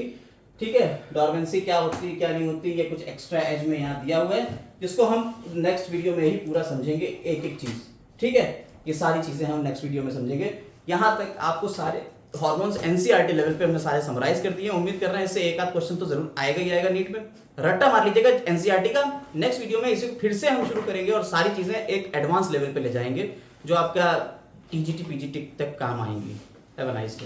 ठीक है। डोरमेंसी क्या होती है क्या नहीं होती, ये कुछ एक्स्ट्रा एज में यहाँ दिया हुआ है, जिसको हम नेक्स्ट वीडियो में ही पूरा समझेंगे एक एक चीज, ठीक है। ये सारी चीजें हम नेक्स्ट वीडियो में समझेंगे। यहां तक आपको सारे हार्मोन्स एनसीईआरटी लेवल पे हमने सारे समराइज कर दिए। उम्मीद कर रहे हैं इससे एक आध क्वेश्चन तो जरूर आएगा ही आएगा नीट में, रट्टा मार लीजिएगा एनसीईआरटी का। नेक्स्ट वीडियो में इसे फिर से हम शुरू करेंगे और सारी चीजें एक एडवांस लेवल पे ले जाएंगे, जो आपका टीजीटी पीजीटी तक काम आएंगी। Have a nice day.